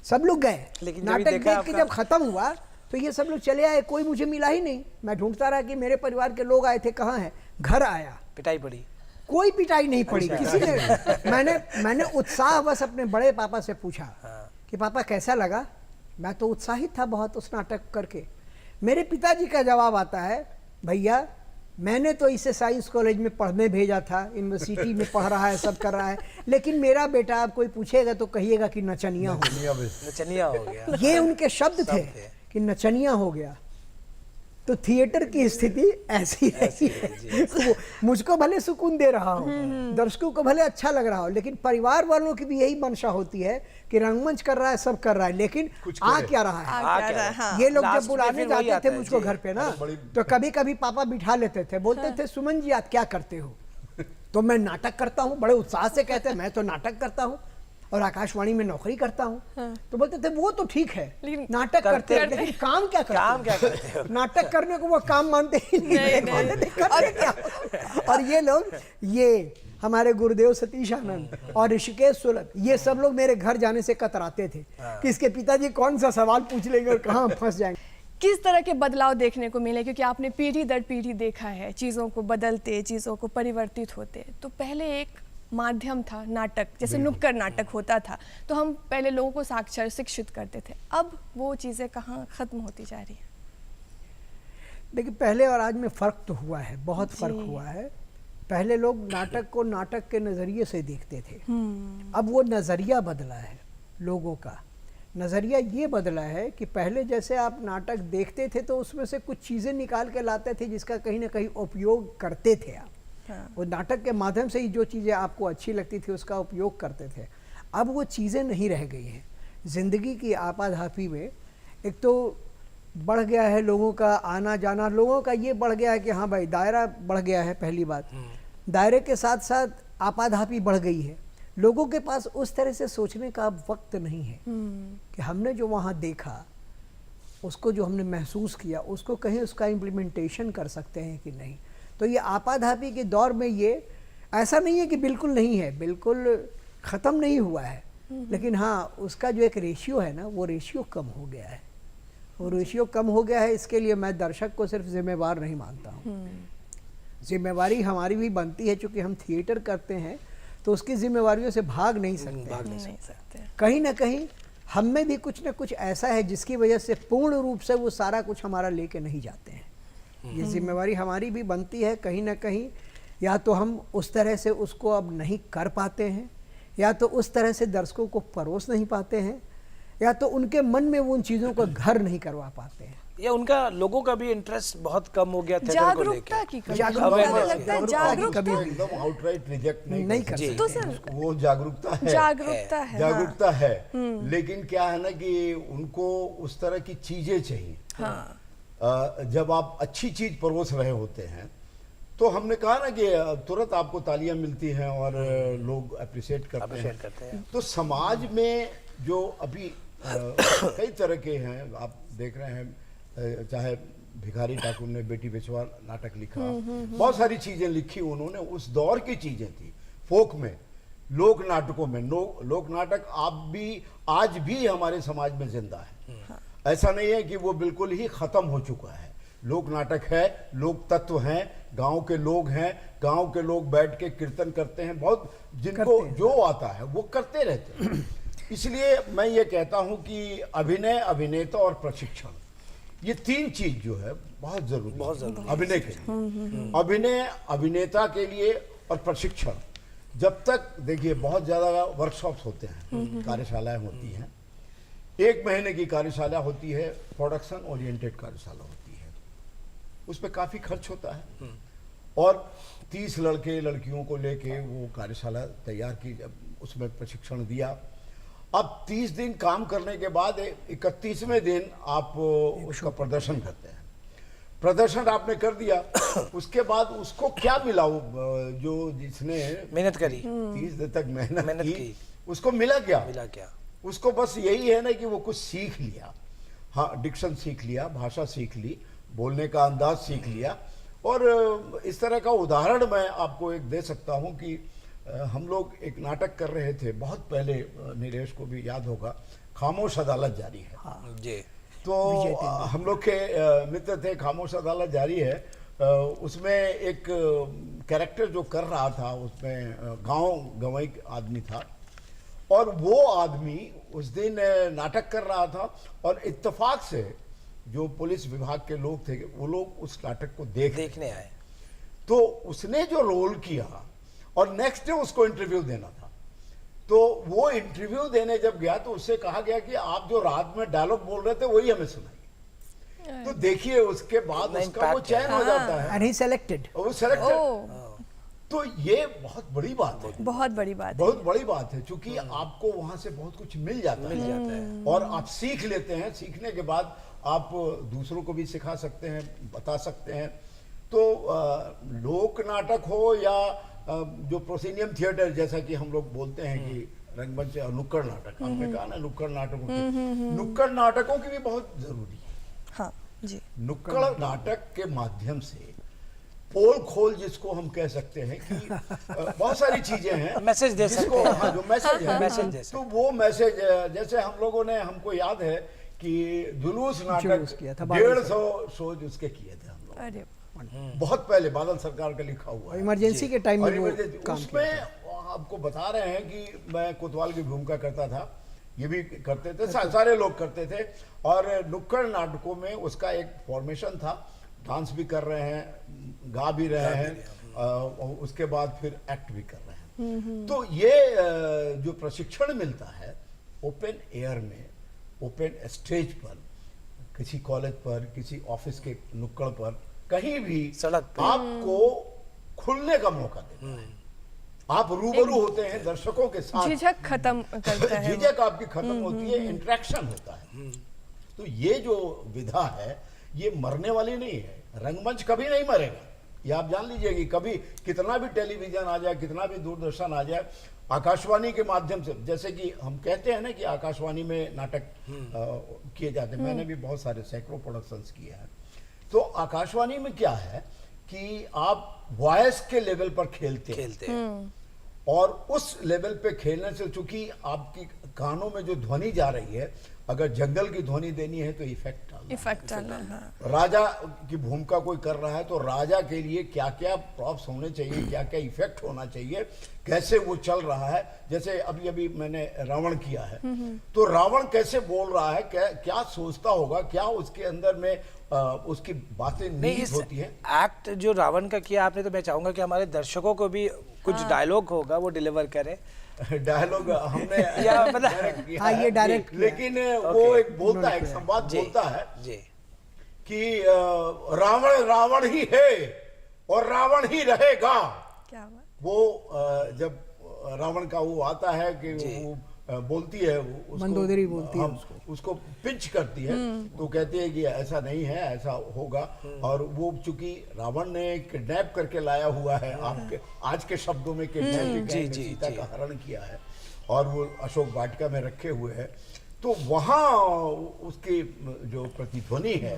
सब लोग गए। लेकिन जब नाटक देखा देख के आपका- जब खत्म हुआ तो ये सब लोग चले आए, कोई मुझे मिला ही नहीं। मैं ढूंढता रहा कि मेरे परिवार के लोग आए थे, कहाँ है। घर आया, पिटाई पड़ी। कोई पिटाई नहीं पड़ी किसी ने। मैंने उत्साह बस अपने बड़े पापा से पूछा कि पापा कैसा लगा। मैं तो उत्साहित था बहुत उस नाटक करके। मेरे पिताजी का जवाब आता है, भैया मैंने तो इसे साइंस कॉलेज में पढ़ने भेजा था, यूनिवर्सिटी में पढ़ रहा है, सब कर रहा है, लेकिन मेरा बेटा अब कोई पूछेगा तो कहिएगा कि नचनिया हो गया। नचनिया हो गया। ये उनके शब्द थे कि नचनिया हो गया। तो थिएटर की स्थिति ऐसी रही है। वो मुझको भले सुकून दे रहा हो, दर्शकों को भले अच्छा लग रहा हो, लेकिन परिवार वालों की भी यही मंशा होती है कि रंगमंच कर रहा है, सब कर रहा है, लेकिन आ क्या रहा है। आ क्या रहा है? हाँ। ये लोग लास्ट जब में बुलाने फिर वही जाते आता थे है, मुझको जी। घर पे ना, तो कभी कभी पापा बिठा लेते थे, बोलते थे सुमन जी आप क्या करते हो। तो मैं नाटक करता हूँ, बड़े उत्साह से कहते हैं मैं तो नाटक करता हूँ और आकाशवाणी में नौकरी करता हूँ। तो बोलते थे वो तो ठीक है, लेकिन नाटक करते हैं, लेकिन काम क्या करते काम हो? क्या करते हो? नाटक करने को वो काम मानते ही नहीं। बोलते थे, करते क्या? और ये लोग, ये हमारे गुरुदेव सतीश आनंद और ऋषिकेश सुलभ, ये सब लोग मेरे घर जाने से कतराते थे कि इसके पिताजी कौन सा सवाल पूछ लेंगे और कहाँ फंस जाएंगे। किस तरह के बदलाव देखने को मिले, क्योंकि आपने पीढ़ी दर पीढ़ी देखा है चीज़ों को बदलते, चीज़ों को परिवर्तित होते। तो पहले एक माध्यम था नाटक, जैसे नुक्कड़ नाटक होता था, तो हम पहले लोगों को साक्षर शिक्षित करते थे। अब वो चीज़ें कहाँ ख़त्म होती जा रही हैं? देखिए पहले और आज में फ़र्क तो हुआ है, बहुत फ़र्क हुआ है। पहले लोग नाटक को नाटक के नज़रिए से देखते थे, अब वो नज़रिया बदला है। लोगों का नज़रिया ये बदला है कि पहले जैसे आप नाटक देखते थे तो उसमें से कुछ चीज़ें निकाल के लाते थे जिसका कहीं ना कहीं उपयोग करते थे आप। वो नाटक के माध्यम से ही जो चीज़ें आपको अच्छी लगती थी उसका उपयोग करते थे। अब वो चीज़ें नहीं रह गई हैं। ज़िंदगी की आपाधापी में एक तो बढ़ गया है लोगों का आना जाना, लोगों का ये बढ़ गया है कि हाँ भाई दायरा बढ़ गया है। पहली बात, दायरे के साथ साथ आपाधापी बढ़ गई है। लोगों के पास उस तरह से सोचने का अब वक्त नहीं है कि हमने जो वहाँ देखा, उसको जो हमने महसूस किया, उसको कहीं उसका इम्प्लीमेंटेशन कर सकते हैं कि नहीं। तो ये आपाधापी के दौर में ये ऐसा नहीं है कि बिल्कुल नहीं है, बिल्कुल ख़त्म नहीं हुआ है, लेकिन हाँ उसका जो एक रेशियो है ना, वो रेशियो कम हो गया है। वो रेशियो कम हो गया है, इसके लिए मैं दर्शक को सिर्फ जिम्मेवार नहीं मानता हूँ। जिम्मेवारी हमारी भी बनती है, चूँकि हम थिएटर करते हैं तो उसकी जिम्मेवारियों से भाग नहीं सकते। नहीं सकते। कहीं ना कहीं हम में भी कुछ ना कुछ ऐसा है जिसकी वजह से पूर्ण रूप से वो सारा कुछ हमारा लेके नहीं जाते हैं। ये जिम्मेवारी हमारी भी बनती है कहीं ना कहीं, या तो हम उस तरह से उसको अब नहीं कर पाते हैं, या तो उस तरह से दर्शकों को परोस नहीं पाते हैं, या तो उनके मन में वो उन चीज़ों को घर नहीं करवा पाते हैं। या उनका लोगों का भी इंटरेस्ट बहुत कम हो गया थिएटर को लेके। जागरूकता की कमी। जागरूकता मुझे लगता है जागरूकता एकदम आउटराइट रिजेक्ट नहीं नहीं कर कर सकते। तो सर वो जागरूकता है, जागरूकता है। जागरूकता है, लेकिन क्या है ना कि उनको उस तरह की चीजें चाहिए। जब आप अच्छी चीज परोस रहे होते हैं तो हमने कहा ना कि तुरंत आपको तालियां मिलती हैं और लोग अप्रिशिएट करते हैं। तो समाज में जो अभी कई तरह के हैं, आप देख रहे हैं, चाहे भिखारी ठाकुर ने बेटी बेचवा नाटक लिखा, बहुत सारी चीजें लिखी उन्होंने, उस दौर की चीजें थी। फोक में, लोक नाटकों में, लोक नाटक आज भी हमारे समाज में जिंदा है। ऐसा नहीं है कि वो बिल्कुल ही खत्म हो चुका है। लोक नाटक है, लोक तत्व हैं, गांव के लोग हैं, गांव के लोग बैठ के कीर्तन करते हैं, बहुत जिनको जो आता है वो करते रहते हैं। इसलिए मैं ये कहता हूं कि अभिनय, अभिनेता और प्रशिक्षण, ये तीन चीज जो है बहुत जरूरी है अभिनय के लिए। अभिनय, अभिनेता के लिए और प्रशिक्षण। जब तक देखिए बहुत ज्यादा वर्कशॉप्स होते हैं, कार्यशालाएं होती हैं, 1 महीने की कार्यशाला होती है, प्रोडक्शन ओरिएंटेड कार्यशाला होती है, उस पर काफी खर्च होता है और 30 लड़के लड़कियों को लेके वो कार्यशाला तैयार की, उसमें प्रशिक्षण दिया। अब 30 दिन काम करने के बाद 31वें दिन आप उसका प्रदर्शन करते हैं। प्रदर्शन आपने कर दिया, उसके बाद उसको क्या मिला, जो जिसने मेहनत करी, 30 दिन तक मेहनत की, उसको मिला क्या? उसको बस यही है ना कि वो कुछ सीख लिया। हाँ, डिक्शन सीख लिया, भाषा सीख ली, बोलने का अंदाज सीख लिया, और इस तरह का उदाहरण मैं आपको एक दे सकता हूं कि हम लोग एक नाटक कर रहे थे बहुत पहले, नीलेश को भी याद होगा, खामोश अदालत जारी है। जी। तो हम लोग के मित्र थे, खामोश अदालत जारी है, उसमें एक कैरेक्टर जो कर रहा था उसमें गंवई आदमी था, और वो आदमी उस दिन नाटक कर रहा था, और इत्तेफाक से जो पुलिस विभाग के लोग थे वो लोग उस नाटक को देखने आए। तो उसने जो रोल किया और नेक्स्ट डे उसको इंटरव्यू देना था, तो वो इंटरव्यू देने जब गया तो उससे कहा गया कि आप जो रात में डायलॉग बोल रहे थे वही हमें सुनाइए। तो देखिए उसके बाद उसका वो चयन हो जाता है, And he selected. वो सेलेक्टेड। तो ये बहुत बड़ी बात है, बहुत बड़ी बात है, बहुत बड़ी बात है, क्योंकि आपको वहां से बहुत कुछ मिल जाता है और आप सीख लेते हैं। सीखने के बाद आप दूसरों को भी सिखा सकते हैं, बता सकते हैं। तो लोक नाटक हो या जो प्रोसीनियम थिएटर जैसा कि हम लोग बोलते हैं कि रंगमंच और नुक्कड़ नाटक, हमने कहा ना नुक्कड़ नाटकों की, नुक्कड़ नाटकों की भी बहुत जरूरी है। हाँ जी। नुक्कड़ नाटक के माध्यम से पोल खोल जिसको हम कह सकते हैं कि बहुत सारी चीजें हैं, मैसेज दे सकते हैं। हाँ, जो मैसेज है, मैसेज दे सकते तो वो मैसेज जैसे हम लोगों ने, हमको याद है कि जुलूस नाटक किया था, 150 शोज उसके किए थे हम लोग, अरे बहुत पहले, बादल सरकार का लिखा हुआ है। इमरजेंसी के टाइम और में वो emergency- काम किया उसमें आपको बता रहे हैं कि मैं कोतवाल की भूमिका करता था, ये भी करते थे, सारे लोग करते थे, और नुक्कड़ नाटकों में उसका एक फॉर्मेशन था, डांस भी कर रहे हैं, गा भी रहे हैं, और उसके बाद फिर एक्ट भी कर रहे हैं। तो ये जो प्रशिक्षण मिलता है ओपन एयर में, ओपन स्टेज पर, किसी कॉलेज पर, किसी ऑफिस के नुक्कड़ पर, कहीं भी सड़क पे आपको खुलने का मौका देता है। आप रूबरू होते हैं दर्शकों के साथ, झिझक खत्म करता है, झिझक आपकी खत्म होती है, इंटरेक्शन होता है। तो ये जो विधा है ये मरने वाली नहीं है, रंगमंच कभी नहीं मरेगा, ये आप जान लीजिए कि कभी कितना भी टेलीविजन आ जाए, कितना भी दूरदर्शन आ जाए, आकाशवाणी के माध्यम से, जैसे कि हम कहते हैं ना कि आकाशवाणी में नाटक किए जाते हैं, मैंने भी बहुत सारे सैकड़ों प्रोडक्शंस किए हैं। तो आकाशवाणी में क्या है कि आप वॉइस के लेवल पर खेलते हैं, और उस लेवल पे खेलने से, चूंकि आपकी कानों में जो ध्वनि जा रही है, अगर जंगल की ध्वनि देनी है तो इफेक्ट डालना, हाँ। राजा की भूमिका कोई कर रहा है तो राजा के लिए क्या क्या प्रॉप्स होने चाहिए, क्या क्या इफेक्ट होना चाहिए, कैसे वो चल रहा है। जैसे अभी अभी मैंने रावण किया है, तो रावण कैसे बोल रहा है, क्या सोचता होगा, क्या उसके अंदर में उसकी बातें निहित होती हैं। एक्ट जो रावण का किया आपने, तो मैं चाहूंगा कि हमारे दर्शकों को भी कुछ डायलॉग होगा वो डिलीवर करें। डायलॉग हमने या मतलब डायरेक्ट किया हाँ, है, ये डायरेक्ट किया है। लेकिन वो एक बोलता है, एक संवाद बोलता है जी कि रावण रावण ही है और रावण ही रहेगा। क्या बात। वो जब रावण का वो आता है कि वो बोलती है, मंदोदरी बोलती है उसको पिंच करती है, तो कहती है कि ऐसा नहीं है, ऐसा होगा। और वो चूंकि रावण ने किडनैप करके लाया हुआ है, आपके आज के शब्दों में किडनैप सीता का हरण किया है, और वो अशोक वाटिका में रखे हुए हैं, तो वहाँ उसकी जो प्रतिध्वनि है,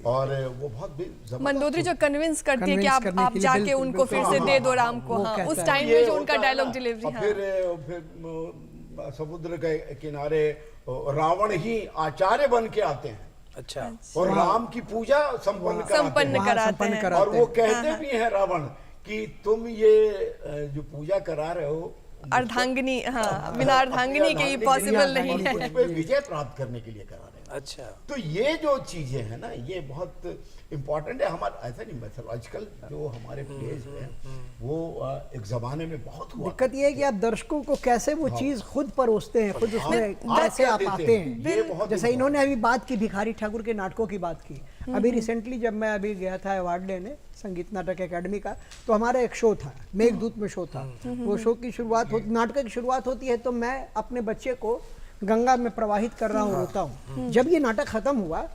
और वो बहुत जबरदस्त। मंदोदरी जो कन्विंस करती है कि Convince करने आप के लिए जाके बिल्कुल, उनको फिर से दे दो राम को, वो हाँ, कहता उस है। टाइम ये में जो उनका होता है डायलॉग ना, डिलीवरी, और हाँ। फिर समुद्र के किनारे रावण ही आचार्य बन के आते हैं, अच्छा, और राम की पूजा संपन्न संपन्न कराते हैं। और वो कहते भी हैं रावण कि तुम ये जो पूजा करा रहे हो, अर्धांगिनी, हाँ, बिना अर्धांगिनी के ये पॉसिबल नहीं है। मुझ पे विजय प्राप्त करने के लिए करा रहे हैं। अच्छा, तो ये जो चीजें हैं ना, ये बहुत इम्पोर्टेंट है। हमारा ऐसा नहीं, मैथोलॉजिकल जो हमारे प्लेज है वो एक जमाने में बहुत हुआ। दिक्कत ये है कि आप दर्शकों को कैसे वो चीज खुद परोसते हैं, खुद उसमें आप कैसे क्या आप देते आते हैं, हैं। ये बहुत जैसे इन्होंने अभी बात की भिखारी ठाकुर के नाटकों की बात की, अभी रिसेंटली जब मैं अभी गया था अवार्ड लेने संगीत नाटक एकेडमी का, तो हमारा एक शो था, मेघदूत में शो था। वो शो की शुरुआत होती, नाटक की शुरुआत होती है, तो मैं अपने बच्चे को गंगा में प्रवाहित कर रहा हूँ, रोता हूँ। जब ये नाटक खत्म हुआ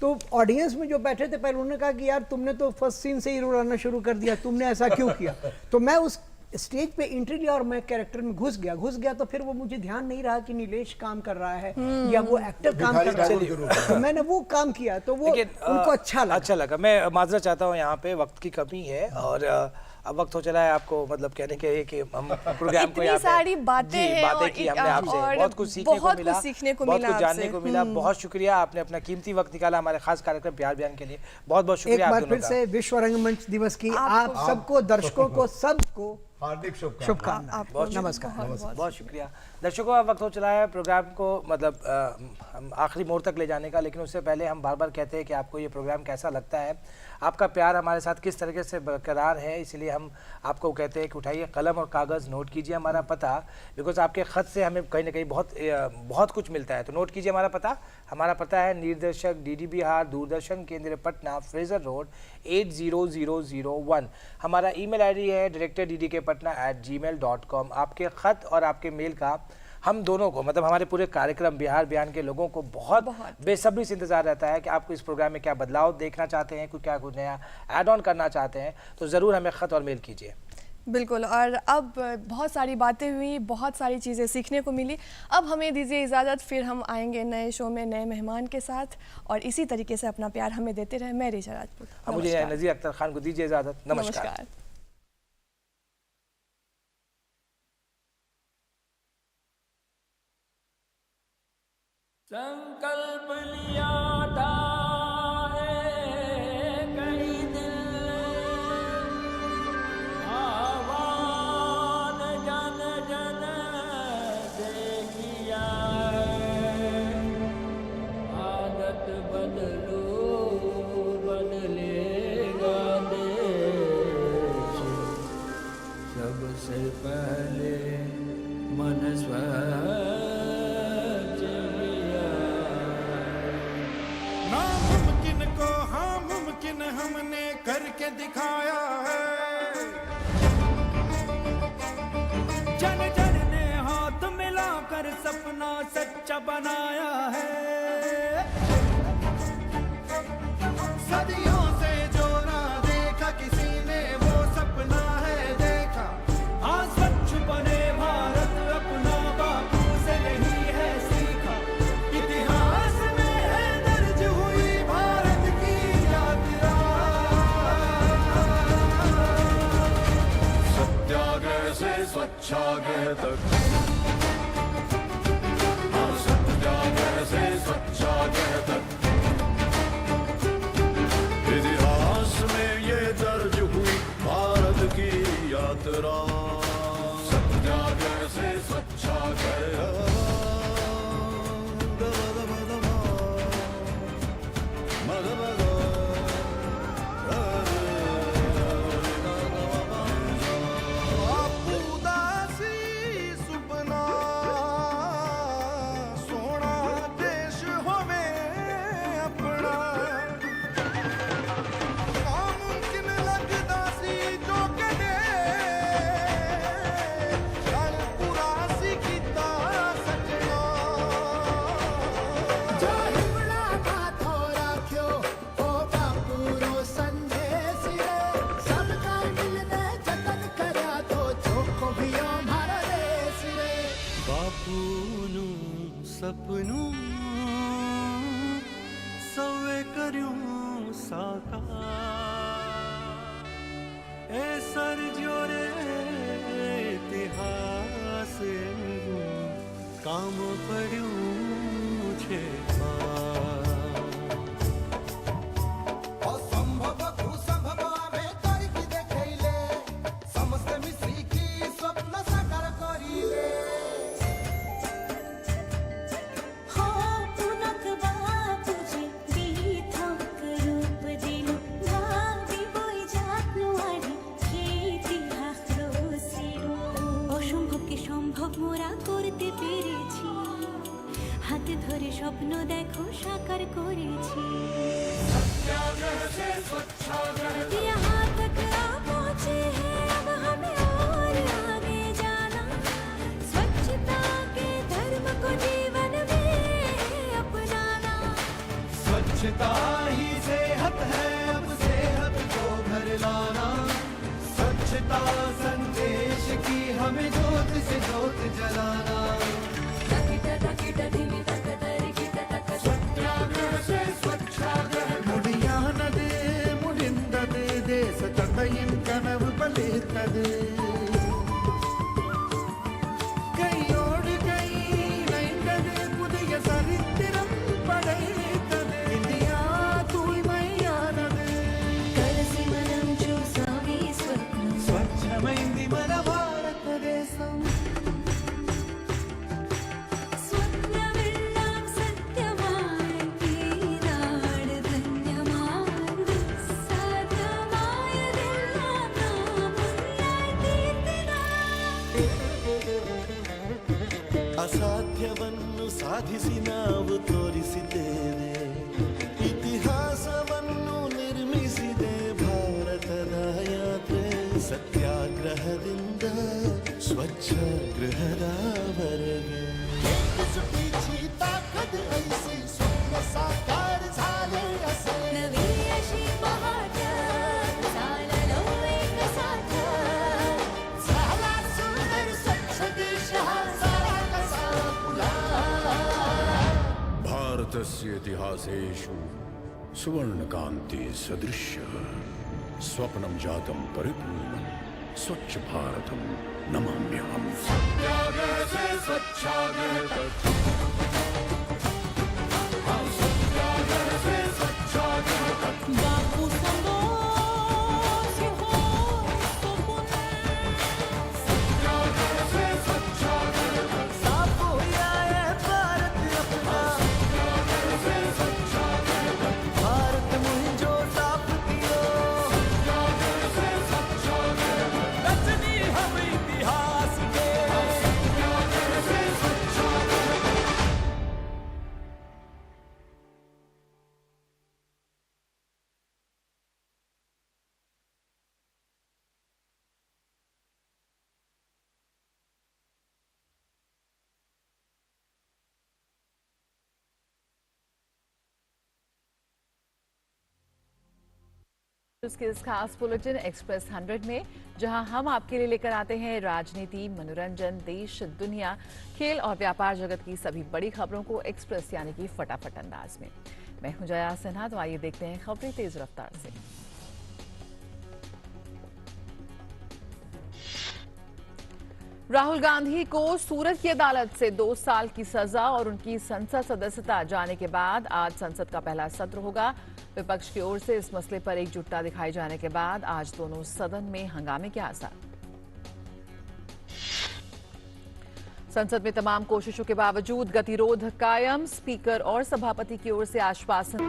तो ऑडियंस में जो बैठे थे पहले उन्होंने कहा कि यार तुमने तो फर्स्ट सीन से ही रुलाना शुरू कर दिया, तुमने ऐसा क्यों किया। तो मैं उस स्टेज पे एंट्री लिया और मैं कैरेक्टर में घुस गया तो फिर वो मुझे ध्यान नहीं रहा कि नीलेश काम कर रहा है या वो एक्टर काम कर रहा है, तो मैंने वो काम किया तो वो उनको अच्छा लगा। मैं माजरा चाहता हूँ, यहाँ पे वक्त की कमी है और अब वक्त हो चला है आपको मतलब कहने के लिए कि हम प्रोग्राम को यहाँ पे सारी बातें हैं बातें की हमने आपसे, बहुत कुछ सीखने को मिला, बहुत कुछ जानने को मिला। बहुत शुक्रिया, आपने अपना कीमती वक्त निकाला हमारे खास कार्यक्रम प्यार बयान के लिए। बहुत बहुत शुक्रिया। एक बार फिर से विश्व रंगमंच दिवस की आप सबको, दर्शकों को, सबको हार्दिक शुभकामनाएं। नमस्कार। बहुत शुक्रिया दर्शकों। अब वक्त हो चला है प्रोग्राम को मतलब हम आखिरी मोड़ तक ले जाने का, लेकिन उससे पहले हम बार बार कहते हैं कि आपको ये प्रोग्राम कैसा लगता है, आपका प्यार हमारे साथ किस तरीके से बरकरार है। इसलिए हम आपको कहते हैं कि उठाइए कलम और कागज़, नोट कीजिए हमारा पता, बिकॉज आपके ख़त से हमें कहीं ना कहीं बहुत कुछ मिलता है। तो नोट कीजिए हमारा पता। हमारा पता है निर्देशक DD बिहार, दूरदर्शन केंद्र पटना, फ्रेजर रोड 80001। हमारा ईमेल ID है directordkpatna@gmail.com। आपके ख़त और आपके मेल का हम दोनों को मतलब हमारे पूरे कार्यक्रम बिहार बयान के लोगों को बहुत बेसब्री से इंतजार रहता है कि आपको इस प्रोग्राम में क्या बदलाव देखना चाहते हैं, कुछ नया ऐड ऑन करना चाहते हैं, तो ज़रूर हमें ख़त और मेल कीजिए। बिल्कुल। और अब बहुत सारी बातें हुई, बहुत सारी चीज़ें सीखने को मिली। अब हमें दीजिए इजाज़त, फिर हम आएंगे नए शो में नए मेहमान के साथ और इसी तरीके से अपना प्यार हमें देते रहे। मैं ऋचा राजपूत। मुझे नज़ीर अख्तर खान को दीजिए इजाज़त। नमस्कार। संकल्प लिया था कई दिल आह्वान जन जन से किया है, आदत बदलो बदलेगा देश, सबसे पहले मन स्वच्छ हमने करके दिखाया है, जन जन ने हाथ मिलाकर सपना सच्चा बनाया है, सदियों से जो ना देखा किसी ने वो सपना है देखा, हाँ स्वच्छ बने भारत अपना बापू से नहीं है सीखा, इतिहास में है दर्ज हुई भारत की यात्रा, सत्याग्रह से स्वच्छाग्रह तक, हाँ सत्याग्रह से स्वच्छाग्रह तक, इतिहास में ये दर्ज हुई भारत की यात्रा, सत्याग्रह से स्वच्छाग्रह। સપનું સૌએ કર્યું સાકાર એ સર્જો રે ઇતિહાસ કામ પડ્યું છે ধরে স্বপ্ন দেখো সাকার করেছি यहाँ तक आ पहुँचे हैं अब हमें और आगे जाना स्वच्छता के धर्म को जीवन में अपनाना स्वच्छता ही सेहत है अब सेहत को घर लाना स्वच्छता संदेश देश की हमें जोत से जोत जलाना सत्याग्रह से स्वच्छाग्रह मुड़ियानदे मुड़िंददे देश तटयिन कनव बलितदे कईयोड़ कई नैंददे पुदिय सरित्तिरम पडैतदे इंडिया तूय्मय्यानदे स्वच्छमैंदि मन भारत देशम സ്വപ്നമെല്ലാം സത്യമായി തീരാട് ധന്യമായി സാധ്യമായതെല്ലാം നാം മുന്നായി തീർത്തിടാം ಅಸಾಧ್ಯವನ್ನು ಸಾಧಿಸಿ ನಾವು ತೋರಿಸಿದ್ದೇವೆ ಇತಿಹಾಸವನ್ನು ನಿರ್ಮಿಸಿದೆ ಭಾರತದ ಯಾತ್ರೆ ಸತ್ಯಾಗ್ರಹದಿಂದ ಸ್ವಚ್ಛಗೃಹದವರೆಗೆ नवी अशी पहाट चाललो एक साथ झाला सुंदर स्वच्छ देश हा सारा कसा फुला भारतस्य इतिहासेषु सुवर्णकान्ति सदृश्यः स्वप्नं जातं परिपूर्णं स्वच्छ भारतं नमाम्यहम् सत्याग्रह से स्वच्छाग्रह तक सत्याग्रह से स्वच्छाग्रह तक बापू संतोष हो सपन सत्याग्रह से स्वच्छाग्रह तक साफ हो आए भारत अपना सत्याग्रह से स्वच्छाग्रह तक भारत मुझो साफ कियो सत्याग्रह से स्वच्छाग्रह तक रचनी हम इतिहास के सत्याग्रह से स्वच्छाग्रह तक उसके इस खास बुलेटिन एक्सप्रेस 100 में जहां हम आपके लिए लेकर आते हैं राजनीति, मनोरंजन, देश, दुनिया, खेल और व्यापार जगत की सभी बड़ी खबरों को एक्सप्रेस यानी कि फटाफट अंदाज में। मैं हूं जया सिन्हा, तो आइए देखते हैं खबरें तेज रफ्तार से। राहुल गांधी को सूरत की अदालत से 2 साल की सजा और उनकी संसद सदस्यता जाने के बाद आज संसद का पहला सत्र होगा। विपक्ष की ओर से इस मसले पर एकजुटता दिखाई जाने के बाद आज दोनों सदन में हंगामे के आसार। संसद में तमाम कोशिशों के बावजूद गतिरोध कायम, स्पीकर और सभापति की ओर से आश्वासन।